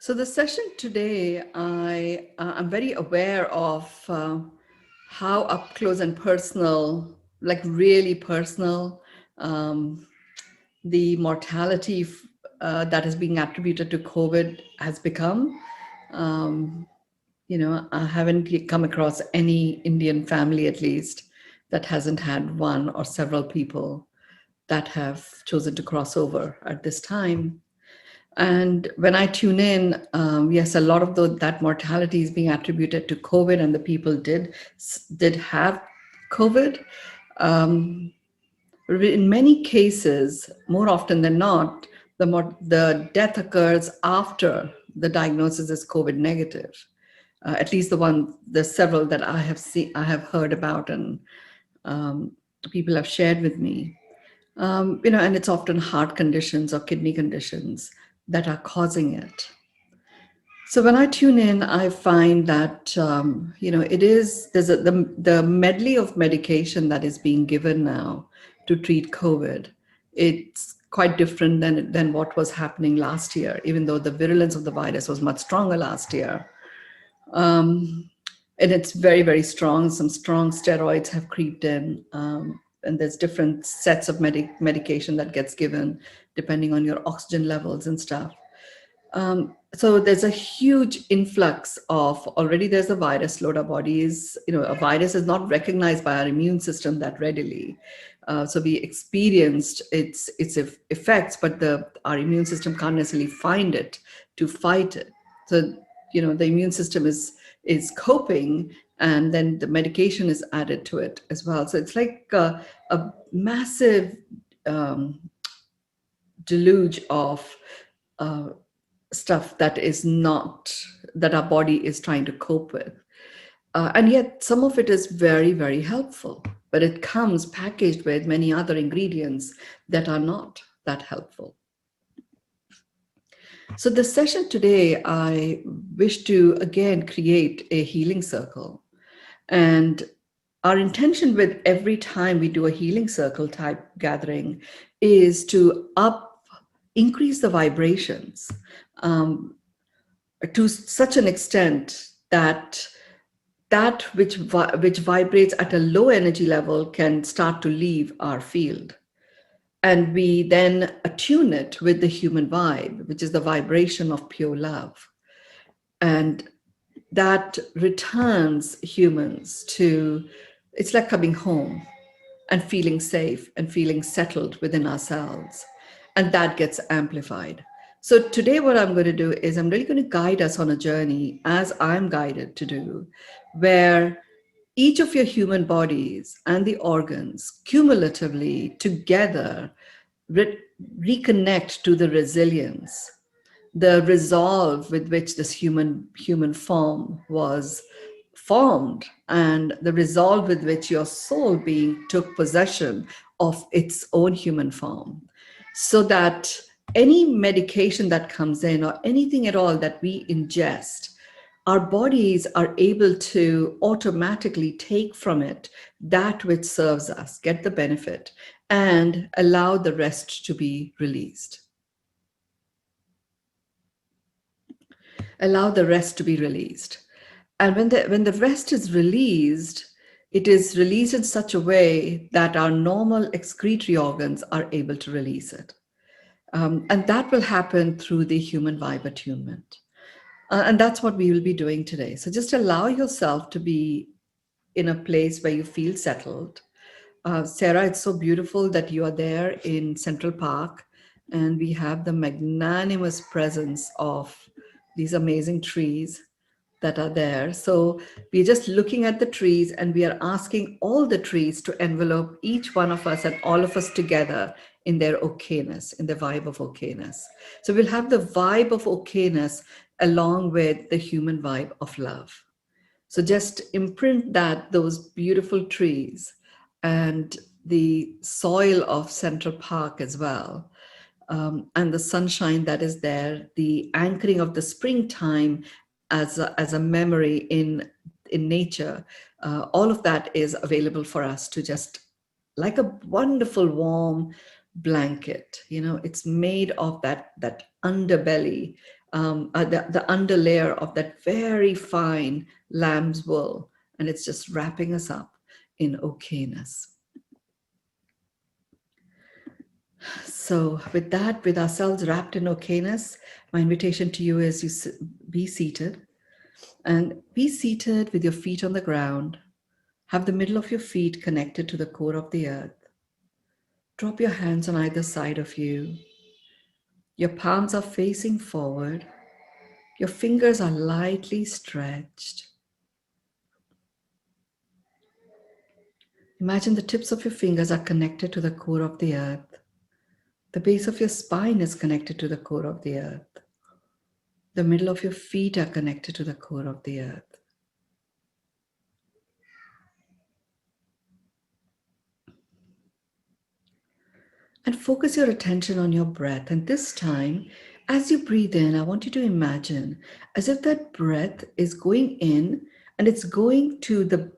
So the session today, I'm very aware of how up close and personal, like really personal, um, the mortality that is being attributed to COVID has become. Um, I haven't come across any Indian family, at least, that hasn't had one or several people that have chosen to cross over at this time. And when I tune in, yes, a lot of that mortality is being attributed to COVID, and the people did have COVID. Um, in many cases, more often than not, the death occurs after the diagnosis is COVID negative. At least the several that I have seen, I have heard about, and um, people have shared with me. And it's often heart conditions or kidney conditions that are causing it. So when I tune in, I find that the medley of medication that is being given now to treat COVID. It's quite different than what was happening last year, even though the virulence of the virus was much stronger last year. And it's very, very strong. Some strong steroids have creeped in. And there's different sets of medication that gets given depending on your oxygen levels and stuff. So there's a huge influx of already there's a virus load. Our bodies, a virus is not recognized by our immune system that readily. So we experienced its effects, but our immune system can't necessarily find it to fight it. So, the immune system is coping, and then the medication is added to it as well. So it's like a massive deluge of stuff that our body is trying to cope with. And yet some of it is very, very helpful, but it comes packaged with many other ingredients that are not that helpful. So the session today, I wish to again create a healing circle. And our intention with every time we do a healing circle type gathering is to increase the vibrations to such an extent that which vibrates at a low energy level can start to leave our field. And we then attune it with the human vibe, which is the vibration of pure love. And that returns humans to, it's like coming home and feeling safe and feeling settled within ourselves. And that gets amplified. So today what I'm going to do is I'm really going to guide us on a journey, as I'm guided to do, where each of your human bodies and the organs cumulatively together reconnect to the resilience, the resolve with which this human form was formed, and the resolve with which your soul being took possession of its own human form, so that any medication that comes in or anything at all that we ingest, our bodies are able to automatically take from it that which serves us, get the benefit, and allow the rest to be released. Allow the rest to be released. And when the rest is released, it is released in such a way that our normal excretory organs are able to release it. And that will happen through the human vibe attunement. And that's what we will be doing today. So just allow yourself to be in a place where you feel settled. Sarah, it's so beautiful that you are there in Central Park, and we have the magnanimous presence of these amazing trees that are there. So we're just looking at the trees, and we are asking all the trees to envelope each one of us and all of us together in their ok-ness, in the vibe of ok-ness. So we'll have the vibe of ok-ness along with the human vibe of love. So just imprint those beautiful trees and the soil of Central Park as well, and the sunshine that is there, the anchoring of the springtime as a memory in nature. All of that is available for us to just, like a wonderful warm blanket. It's made of that underbelly the underlayer of that very fine lamb's wool, and it's just wrapping us up in ok-ness. So with that, with ourselves wrapped in ok-ness, my invitation to you is be seated, and be seated with your feet on the ground. Have the middle of your feet connected to the core of the earth. Drop your hands on either side of you. Your palms are facing forward. Your fingers are lightly stretched. Imagine the tips of your fingers are connected to the core of the earth. The base of your spine is connected to the core of the earth. The middle of your feet are connected to the core of the earth. And focus your attention on your breath. And this time, as you breathe in, I want you to imagine as if that breath is going in and it's going to the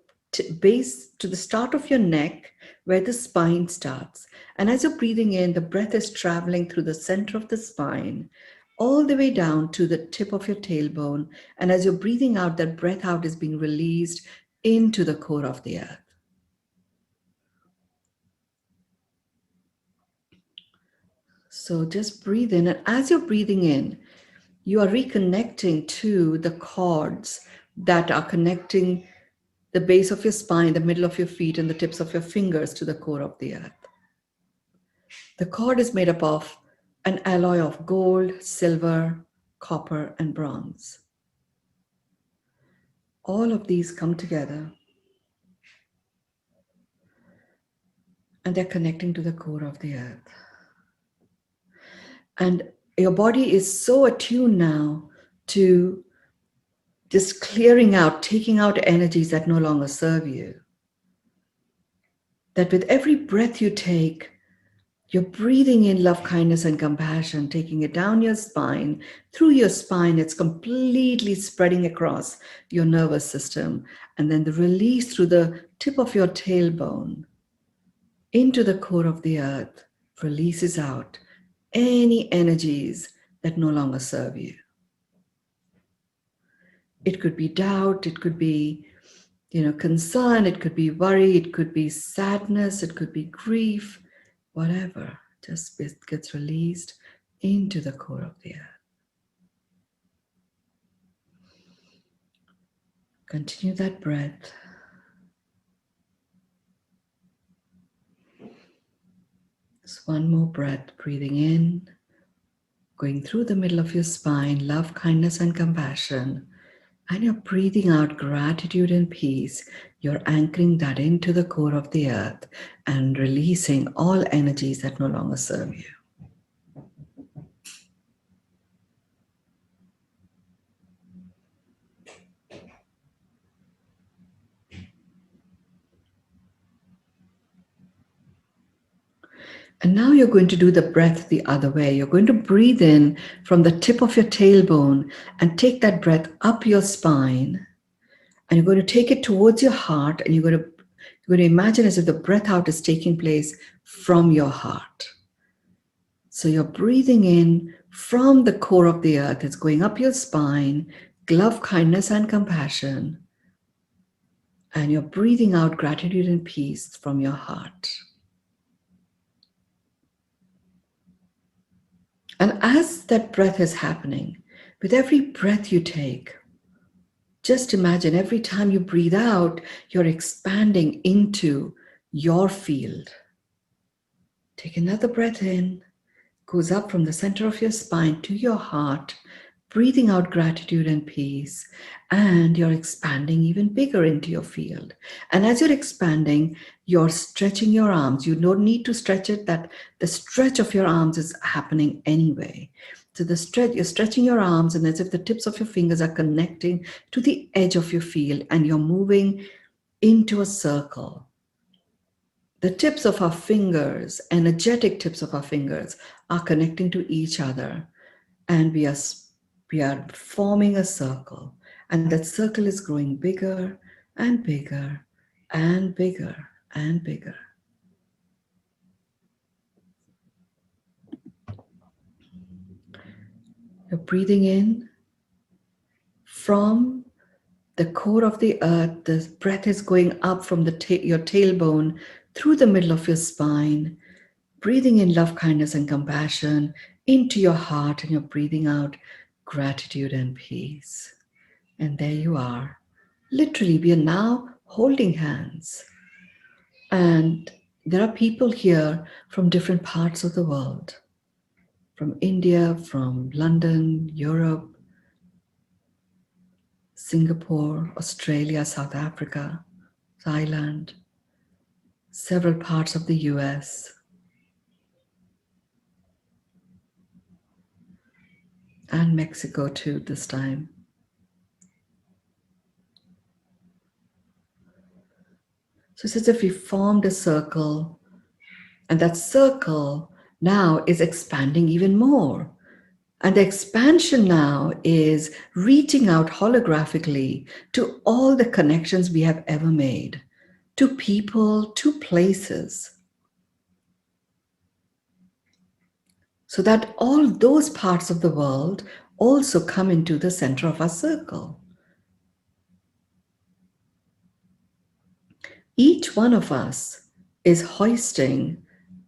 base, to the start of your neck, where the spine starts. And as you're breathing in, the breath is traveling through the center of the spine, all the way down to the tip of your tailbone. And as you're breathing out, that breath out is being released into the core of the earth. So just breathe in, and as you're breathing in, you are reconnecting to the cords that are connecting the base of your spine, the middle of your feet, and the tips of your fingers to the core of the earth. The cord is made up of an alloy of gold, silver, copper, and bronze. All of these come together and they're connecting to the core of the earth. And your body is so attuned now to just clearing out, taking out energies that no longer serve you, that with every breath you take, you're breathing in love, kindness, and compassion, taking it down your spine. Through your spine, it's completely spreading across your nervous system. And then the release through the tip of your tailbone into the core of the earth releases out any energies that no longer serve you. It could be doubt, it could be concern, it could be worry, it could be sadness, it could be grief, whatever, just gets released into the core of the earth. Continue that breath. Just one more breath, breathing in, going through the middle of your spine, love, kindness, and compassion. And you're breathing out gratitude and peace. You're anchoring that into the core of the earth and releasing all energies that no longer serve you. And now you're going to do the breath the other way. You're going to breathe in from the tip of your tailbone and take that breath up your spine. And you're going to take it towards your heart, and you're going to imagine as if the breath out is taking place from your heart. So you're breathing in from the core of the earth. It's going up your spine, love, kindness, and compassion. And you're breathing out gratitude and peace from your heart. And as that breath is happening, with every breath you take, just imagine every time you breathe out, you're expanding into your field. Take another breath in, goes up from the center of your spine to your heart, breathing out gratitude and peace, and you're expanding even bigger into your field. And as you're expanding, you're stretching your arms. You don't need to stretch it, that the stretch of your arms is happening anyway. So you're stretching your arms, and as if the tips of your fingers are connecting to the edge of your field, and you're moving into a circle. The tips of our fingers, energetic tips of our fingers, are connecting to each other, and we are forming a circle, and that circle is growing bigger and bigger and bigger and bigger. You're breathing in from the core of the earth. The breath is going up from your tailbone through the middle of your spine, breathing in love, kindness, and compassion into your heart, and you're breathing out gratitude and peace. And there you are. Literally, we are now holding hands. And there are people here from different parts of the world, from India, from London, Europe, Singapore, Australia, South Africa, Thailand, several parts of the US, and Mexico too this time. So it's as if we formed a circle, and that circle now is expanding even more. And the expansion now is reaching out holographically to all the connections we have ever made, to people, to places, so that all those parts of the world also come into the center of our circle. Each one of us is hoisting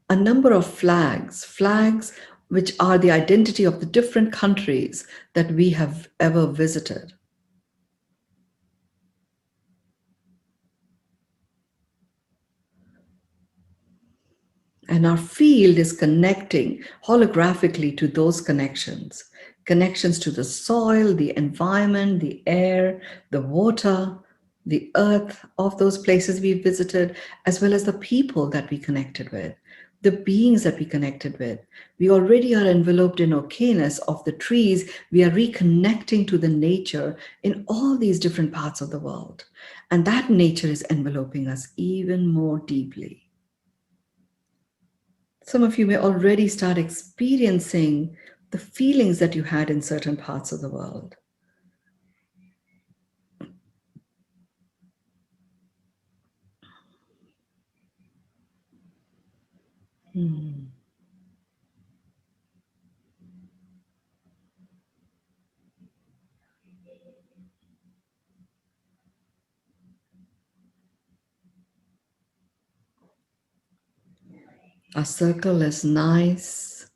a number of flags which are the identity of the different countries that we have ever visited. And our field is connecting holographically to those connections. Connections to the soil, the environment, the air, the water, the earth of those places we visited, as well as the people that we connected with, the beings that we connected with. We already are enveloped in ok-ness of the trees. We are reconnecting to the nature in all these different parts of the world. And that nature is enveloping us even more deeply. Some of you may already start experiencing the feelings that you had in certain parts of the world. Our circle is nice,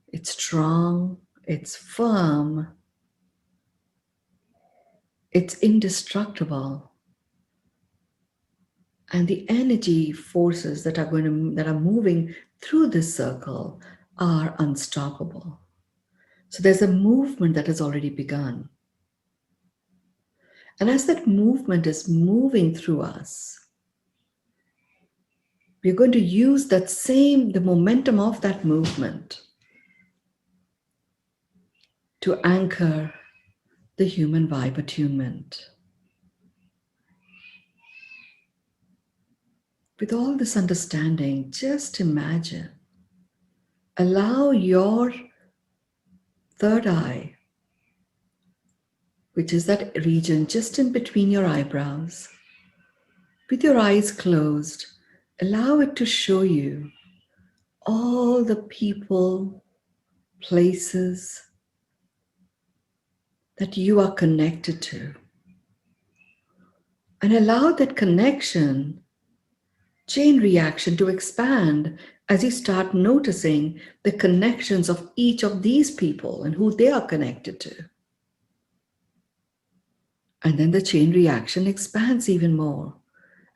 it's strong, it's firm, it's indestructible. And the energy forces that are moving through this circle are unstoppable. So there's a movement that has already begun. And as that movement is moving through us, we're going to use the momentum of that movement to anchor the human vibe attunement. With all this understanding, just imagine, allow your third eye, which is that region just in between your eyebrows, with your eyes closed, allow it to show you all the people, places that you are connected to. And allow that connection, chain reaction, to expand as you start noticing the connections of each of these people and who they are connected to. And then the chain reaction expands even more.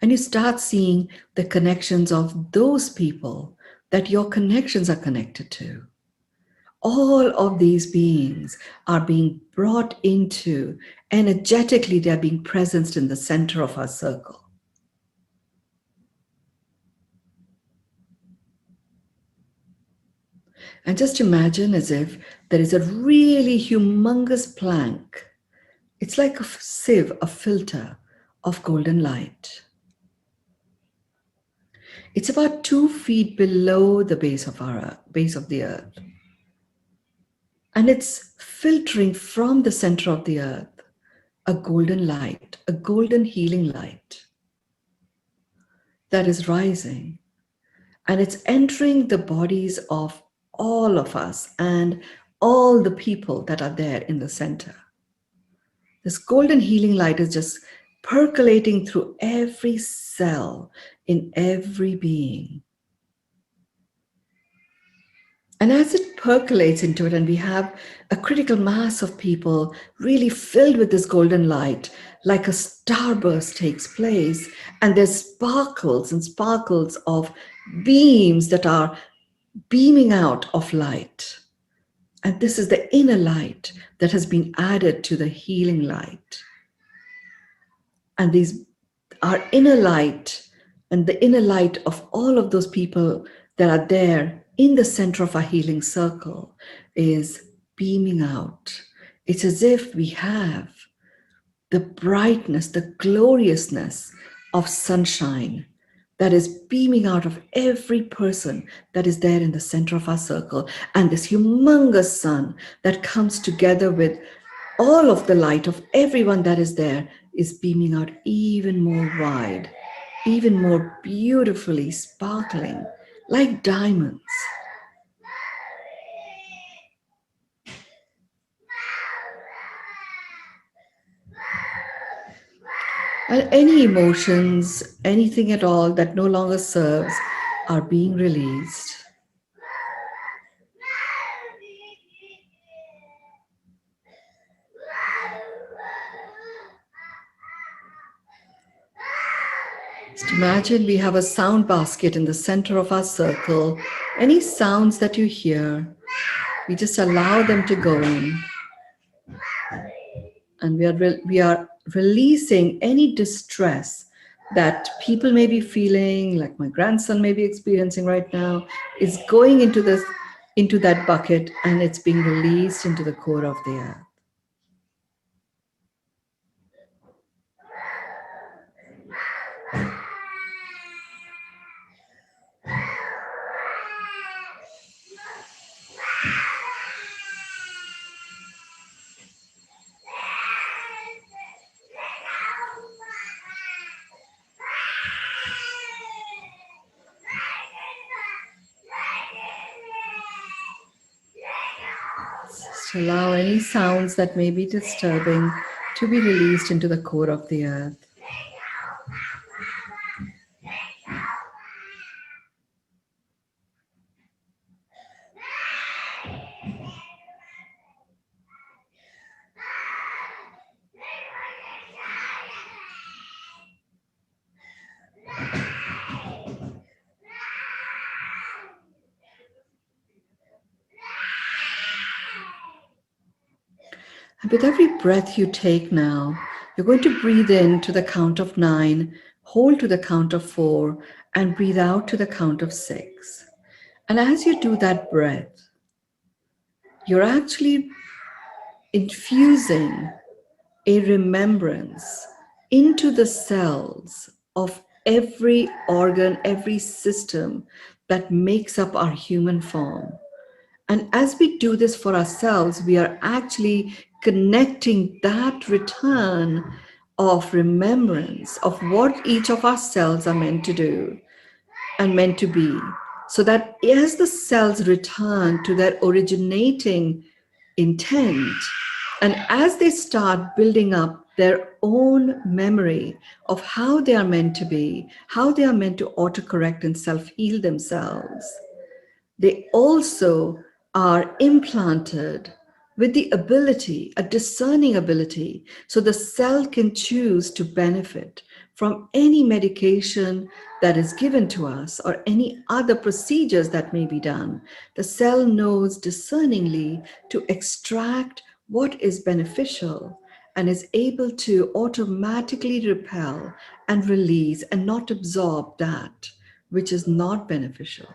And you start seeing the connections of those people that your connections are connected to. All of these beings are being brought into, energetically, they're being presenced in the center of our circle. And just imagine as if there is a really humongous plank. It's like a sieve, a filter of golden light. It's about 2 feet below the base of the earth. And it's filtering from the center of the earth a golden light, a golden healing light that is rising. And it's entering the bodies of all of us and all the people that are there in the center. This golden healing light is just percolating through every cell in every being. And as it percolates into it, and we have a critical mass of people really filled with this golden light, like a starburst takes place, and there's sparkles and sparkles of beams that are beaming out of light. And this is the inner light that has been added to the healing light. And these our inner light and the inner light of all of those people that are there in the center of our healing circle is beaming out. It's as if we have the brightness, the gloriousness of sunshine that is beaming out of every person that is there in the center of our circle. And this humongous sun that comes together with all of the light of everyone that is there is beaming out even more wide, even more beautifully sparkling, like diamonds. And any emotions, anything at all that no longer serves, are being released. Just imagine we have a sound basket in the center of our circle. Any sounds that you hear, we just allow them to go in. And we are releasing any distress that people may be feeling, like my grandson may be experiencing right now, is going into that bucket, and it's being released into the core of the earth. Just allow any sounds that may be disturbing to be released into the core of the earth. And with every breath you take now, you're going to breathe in to the count of 9, hold to the count of 4, and breathe out to the count of 6. And as you do that breath, you're actually infusing a remembrance into the cells of every organ, every system that makes up our human form. And as we do this for ourselves, we are actually connecting that return of remembrance of what each of our cells are meant to do and meant to be. So that as the cells return to their originating intent, and as they start building up their own memory of how they are meant to be, how they are meant to autocorrect and self-heal themselves, they also are implanted with the ability, a discerning ability, so the cell can choose to benefit from any medication that is given to us or any other procedures that may be done. The cell knows discerningly to extract what is beneficial and is able to automatically repel and release and not absorb that which is not beneficial.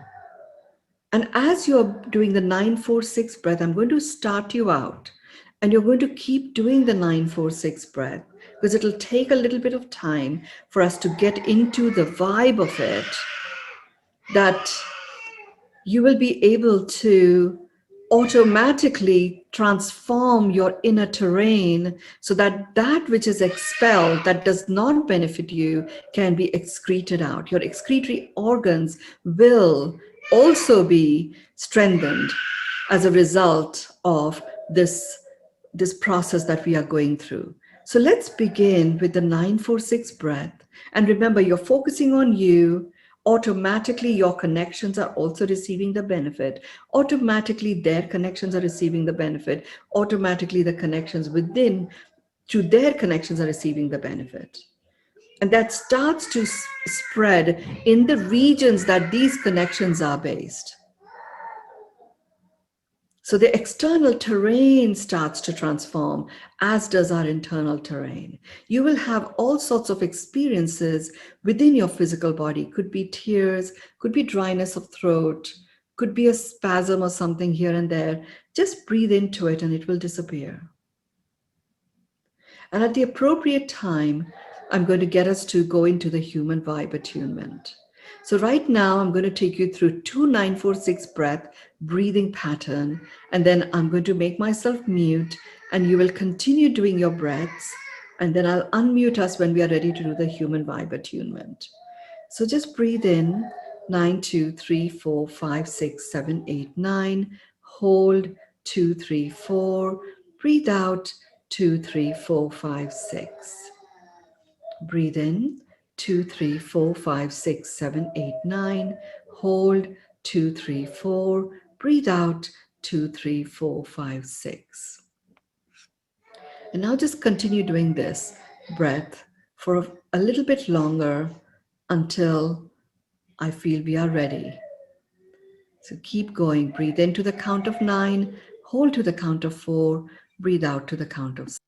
And as you're doing the 9-4-6 breath, I'm going to start you out, and you're going to keep doing the 9-4-6 breath, because it'll take a little bit of time for us to get into the vibe of it, that you will be able to automatically transform your inner terrain so that that which is expelled, that does not benefit you, can be excreted out. Your excretory organs will also be strengthened. as a result of this process that we are going through. So let's begin with the 946 breath. And remember, you're focusing on you. Automatically, your connections are also receiving the benefit. Automatically, their connections are receiving the benefit. Automatically, the connections within to their connections are receiving the benefit. And that starts to spread in the regions that these connections are based. So the external terrain starts to transform, as does our internal terrain. You will have all sorts of experiences within your physical body. Could be tears, could be dryness of throat, could be a spasm or something here and there. Just breathe into it and it will disappear. And at the appropriate time, I'm going to get us to go into the human vibe attunement. So right now, I'm going to take you through 2946 breath breathing pattern, and then I'm going to make myself mute, and you will continue doing your breaths, and then I'll unmute us when we are ready to do the human vibe attunement. So just breathe in, 9, 2, 3, 4, 5, 6, 7, 8, 9. Hold, 2, 3, 4. Breathe out, 2, 3, 4, 5, 6. Breathe in, 2, 3, 4, 5, 6, 7, 8, 9. Hold, 2, 3, 4. Breathe out, 2, 3, 4, 5, 6. And now just continue doing this breath for a little bit longer until I feel we are ready. So keep going. Breathe into the count of 9. Hold to the count of 4. Breathe out to the count of 6.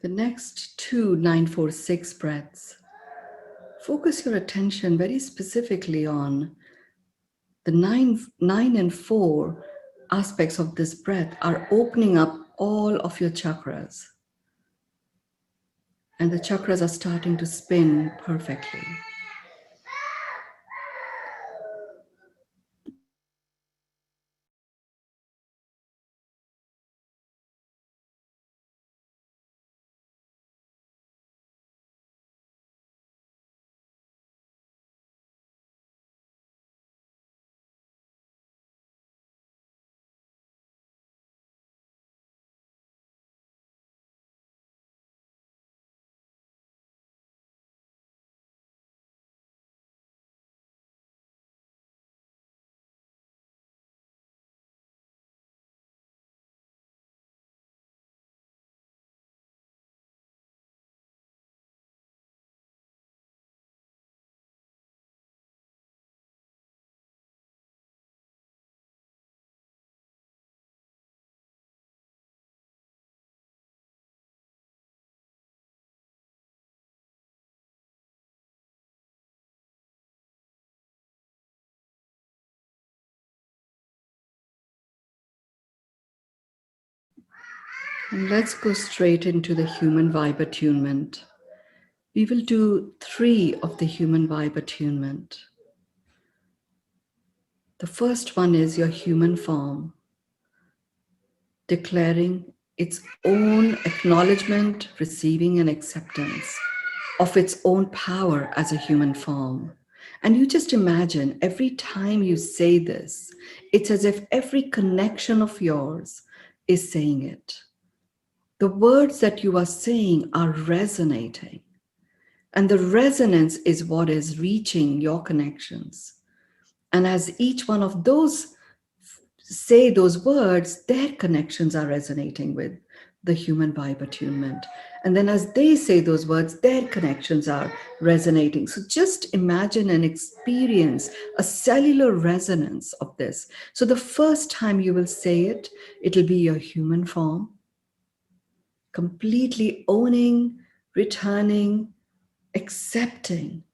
The next two 946 breaths, focus your attention very specifically on the 9 and 4 aspects of this breath are opening up all of your chakras. And the chakras are starting to spin perfectly. And let's go straight into the human vibe attunement. We will do 3 of the human vibe attunement. The first one is your human form, declaring its own acknowledgement, receiving, and acceptance of its own power as a human form. And you just imagine every time you say this, it's as if every connection of yours is saying it. The words that you are saying are resonating. And the resonance is what is reaching your connections. And as each one of those say those words, their connections are resonating with the human vibe attunement. And then as they say those words, their connections are resonating. So just imagine and experience a cellular resonance of this. So the first time you will say it, it'll be your human form, completely owning, returning, accepting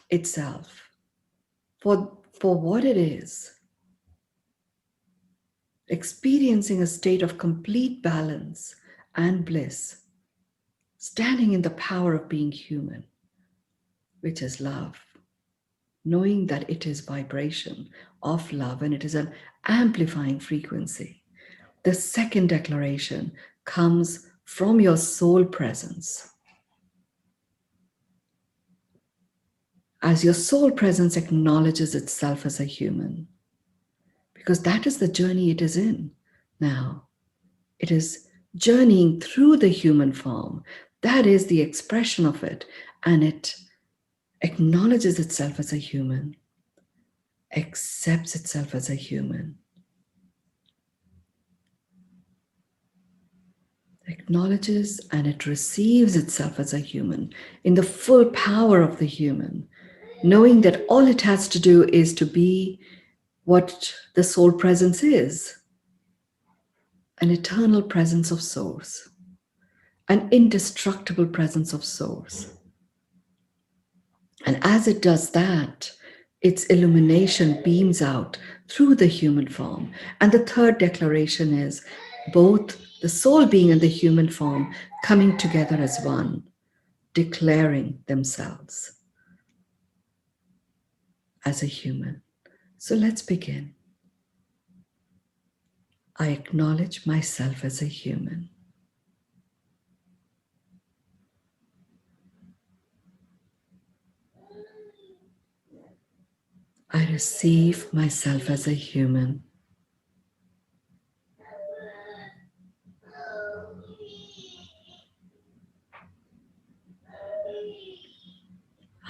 itself for what it is, experiencing a state of complete balance and bliss, standing in the power of being human, which is love, knowing that it is vibration of love and it is an amplifying frequency. The second declaration comes from your soul presence. As your soul presence acknowledges itself as a human, because that is the journey it is in now. It is journeying through the human form. That is the expression of it. And it acknowledges itself as a human, accepts itself as a human, acknowledges and it receives itself as a human in the full power of the human, knowing that all it has to do is to be what the soul presence is, an eternal presence of source, an indestructible presence of source. And as it does that, its illumination beams out through the human form. And the third declaration is both the soul being and the human form coming together as one, declaring themselves as a human. So let's begin. I acknowledge myself as a human. I receive myself as a human.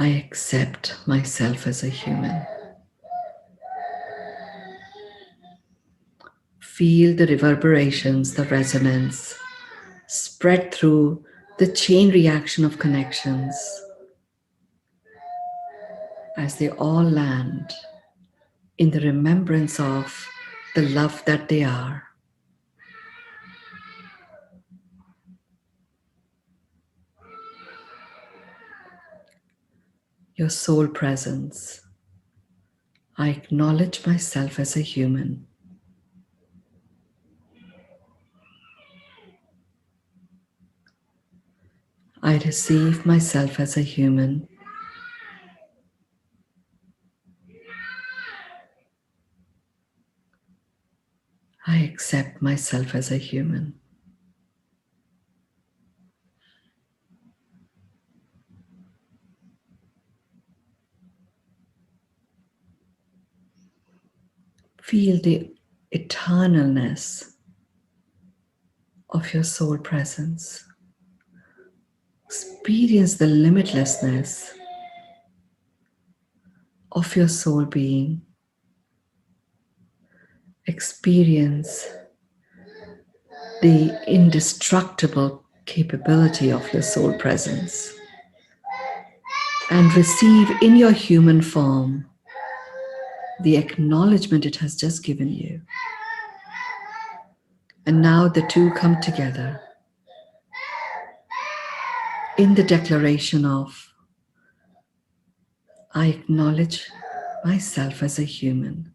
I accept myself as a human. Feel the reverberations, the resonance spread through the chain reaction of connections as they all land in the remembrance of the love that they are. Your soul presence. I acknowledge myself as a human. I receive myself as a human. I accept myself as a human. Feel the eternalness of your soul presence. Experience the limitlessness of your soul being. Experience the indestructible capability of your soul presence. And receive in your human form the acknowledgement it has just given you. And now the two come together in the declaration of, I acknowledge myself as a human.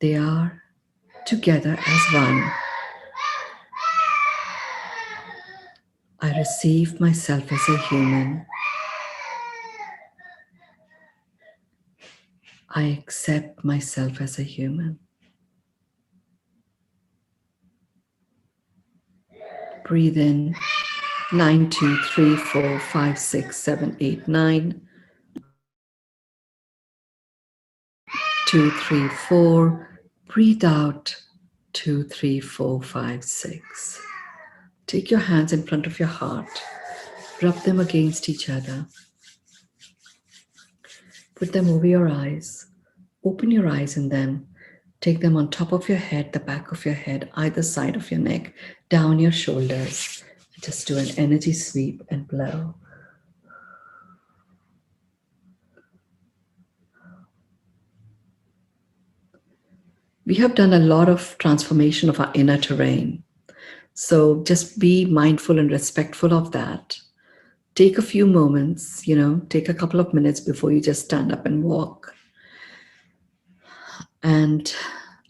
They are together as one. I receive myself as a human. I accept myself as a human. Breathe in 9, 2, 3, 4, 5, 6, 7, 8, 9. 2, 3, 4. Breathe out. 2, 3, 4, 5, 6. Take your hands in front of your heart. Rub them against each other. Put them over your eyes. Open your eyes in them. Take them on top of your head, the back of your head, either side of your neck, down your shoulders. Just do an energy sweep and blow. We have done a lot of transformation of our inner terrain. So just be mindful and respectful of that. Take a few moments, take a couple of minutes before you just stand up and walk. And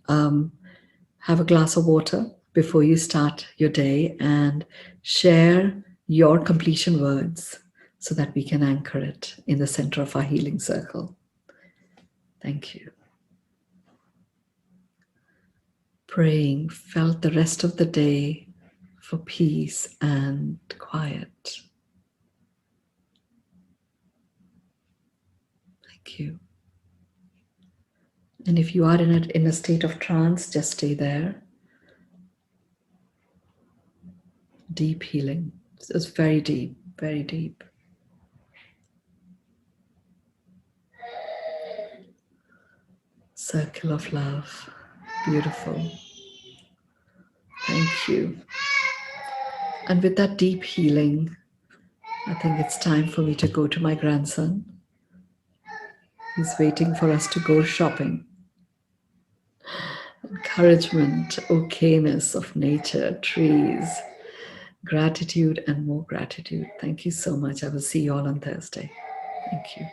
have a glass of water before you start your day and share your completion words so that we can anchor it in the center of our healing circle. Thank you. Praying, felt the rest of the day for peace and quiet. Thank you. And if you are in a state of trance, just stay there. Deep healing. It's very deep, very deep. Circle of love. Beautiful. Thank you. And with that deep healing, I think it's time for me to go to my grandson. He's waiting for us to go shopping. Encouragement, ok-ness of nature, trees, gratitude and more gratitude. Thank you so much. I will see you all on Thursday. Thank you.